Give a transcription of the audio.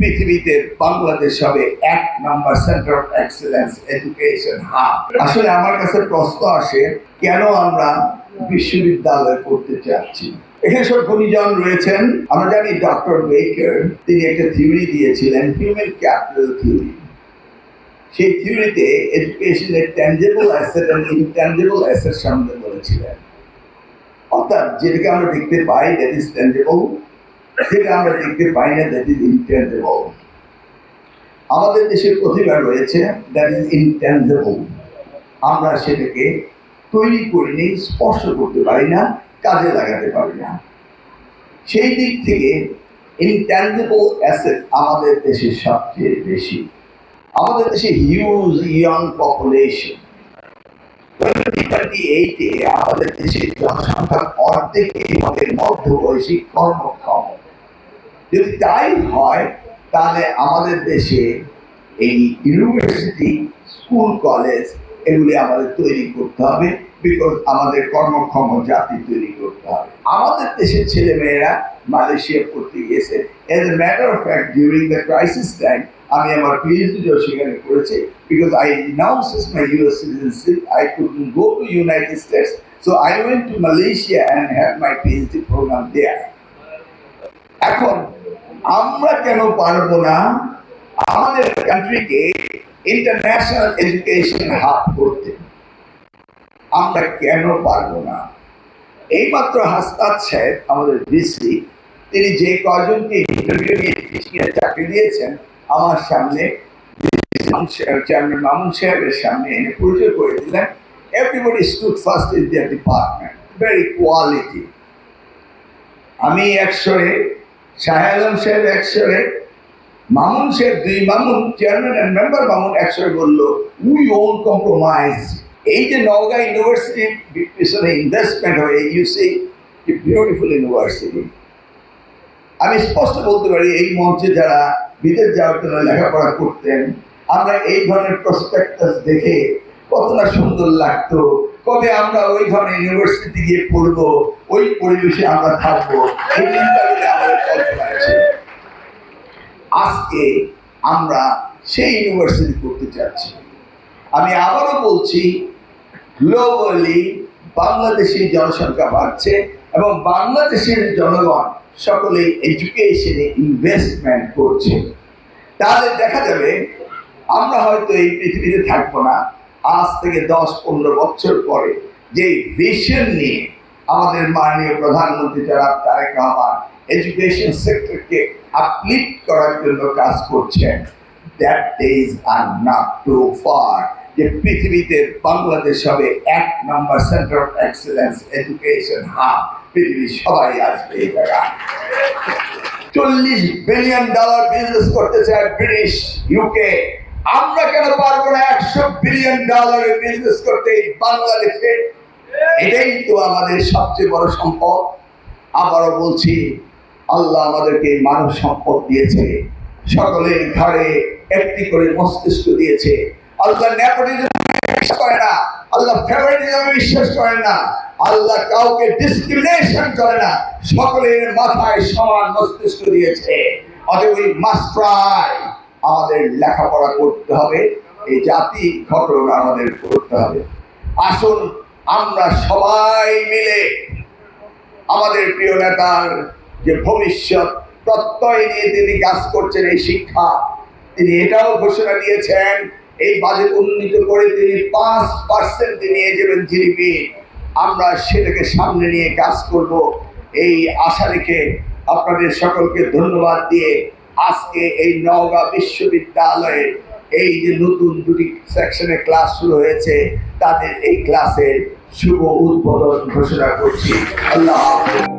পৃথিবীতে বাংলাদেশ হবে 1 number center of excellence education hub. আসলে আমার কাছে প্রশ্ন আসে, কেন আমরা বিশ্ববিদ্যালয় করতে চাচ্ছি? এখানে সব গুণীজন রয়েছেন। আমরা জানি ডক্টর বেকার তিনি একটা থিওরি দিয়েছিলেন, হিউম্যান ক্যাপিটাল থিওরি। সেই থিওরিতে এডুকেশনের tangible asset and intangible asset সম্বন্ধে বলেছিলেন। অর্থাৎ যেটাকে আমরা দেখতে পাই দ্যাট ইজ ট্যানজিবল, যেটা আমরা দেখতে পাই না দ্যাট ইজ ইনট্যানজিবল। আমাদের দেশের প্রতিভা রয়েছে দ্যাট ইজ ইনট্যানজিবল, আমরা সেটাকে তৈরি করিনি, স্পর্শ করতে পারি না, কাজে লাগাতে পারি না। সেই দিক থেকে ইনট্যানজিবল অ্যাসেট আমাদের দেশে সবচেয়ে বেশি। আমাদের দেশে হিউজ ইয়ং পপুলেশন। 2028-এ আমাদের দেশের জনসংখ্যার অর্ধেকই হবে মধ্যবয়সী কর্মক্ষম। যদি তাই হয় তাহলে আমাদের দেশে এই ইউনিভার্সিটি, স্কুল, কলেজ এগুলি আমাদের তৈরি করতে হবে, বিকজ আমাদের কর্মক্ষম জাতি তৈরি করতে হবে। আমাদের দেশের ছেলেমেয়েরা মালয়েশিয়া পড়তে গিয়েছে। As a matter of fact, during the crisis time আমি আমার পিএইচডিও সেখানে করেছি, because I renounced my US citizenship. I couldn't go to United States, so I went to Malaysia and had my PhD program there. এখন আমরা কেন পারবো না আমাদের কান্ট্রিকে ইন্টারন্যাশনাল এডুকেশন হাব করতে? আমরা কেন পারবো না? এইমাত্র হাসনাত সাহেব আমাদের ডিসি, তিনি যে কয়জনকে ইন্টারভিউ নিয়ে টিচিংয়ের চাকরি দিয়েছেন আমার সামনে চেয়ারম্যান মামুন সাহেবের সামনে এনে পরিচয় করে দিলেন। Everybody stood first in their department, very quality. আমি 100-এ, শাহ আলম সাহেব 100-এ, মামুন সাহেব 2 Mamun, chairman and member Mamun 100-এ বলল উই ওন কম্প্রোমাইজ। এই যে নওগাঁ ইউনিভার্সিটির পিছনে ইনভেস্টমেন্ট হয়ে ইউসি বিউটিফুল ইউনিভার্সিটি, আমি স্পষ্ট বলতে পারি এই মঞ্চে যারা বিদেশ যাওয়ার জন্য লেখাপড়া করতেন, আমরা এই ধরনের প্রসপেক্টাস দেখে কত না সুন্দর লাগতো। কবে আমরা ওই ধরনের ইউনিভার্সিটি গিয়ে পড়বো, ওই পরিবেশে আমরা থাকবো, এই চিন্তাগুলো আমাদের কল্পনা আছে। আজকে আমরা সেই ইউনিভার্সিটি করতে চাচ্ছি। আমি আবারও বলছি, গ্লোবালি বাংলাদেশের জনসংখ্যা বাড়ছে এবং বাংলাদেশের জনগণ সকলে এডুকেশনে ইনভেস্টমেন্ট করছে। তাহলে দেখা যাবে আমরা হয়তো এই পৃথিবীতে থাকবো না। আজ থেকে 10-15 বছর পরে যে ভিশন নিয়ে আমাদের মাননীয় প্রধানমন্ত্রী জনাব তারেক রহমান এডুকেশন সেক্টরকে আপলিফট করার জন্য কাজ করছেন, that days are not too far, যে পৃথিবীতে বাংলাদেশ হবে 1 number center of excellence education hub. পৃথিবীর সবাই আসবে এই জায়গায়। $40 বিলিয়ন বিজনেস করতে চায় ব্রিটিশ, ইউকে। আমরা কেন পারবো না $100 বিলিয়ন বিজনেস করতে বাংলাদেশে? এটাই তো আমাদের সবচেয়ে বড় সম্পদ। আবারও বলছি, আল্লাহ আমাদেরকে মানব সম্পদ দিয়েছে, সকলের ঘরে একটি করে মস্তিষ্ক দিয়েছে। আল্লাহ নেপোটিজম বিশ্বাস করে না, আল্লাহ ফেভারিটিজমে বিশ্বাস করেন না, আল্লাহ কাউকে ডিসক্রিমিনেশন করে না, সকলের মাথায় সমান মস্তিষ্ক দিয়েছে। অতএব ওই মাস্ট ট্রাই, আমাদের লেখাপড়া করতে হবে, এই জাতি গঠন আমাদের করতে হবে। আসুন আমরা সবাই মিলে আমাদের প্রিয় নেতার যে ভবিষ্যৎ প্রত্যয় নিয়ে তিনি কাজ করছেন, এই শিক্ষা, তিনি এটাও ঘোষণা দিয়েছেন এই বাজেট উন্নীত করে তিনি 5% নিয়ে যাবেন জিডিপি। আমরা সেটাকে সামনে নিয়ে কাজ করব, এই আশা রেখে আপনাদের সকলকে ধন্যবাদ দিয়ে আজকে এই নওগাঁ বিশ্ববিদ্যালয়ের এই যে নতুন 2টি সেকশনে ক্লাস শুরু হয়েছে, তাদের এই ক্লাসের শুভ উদ্বোধন ঘোষণা করছি। আল্লাহ হাফেজ।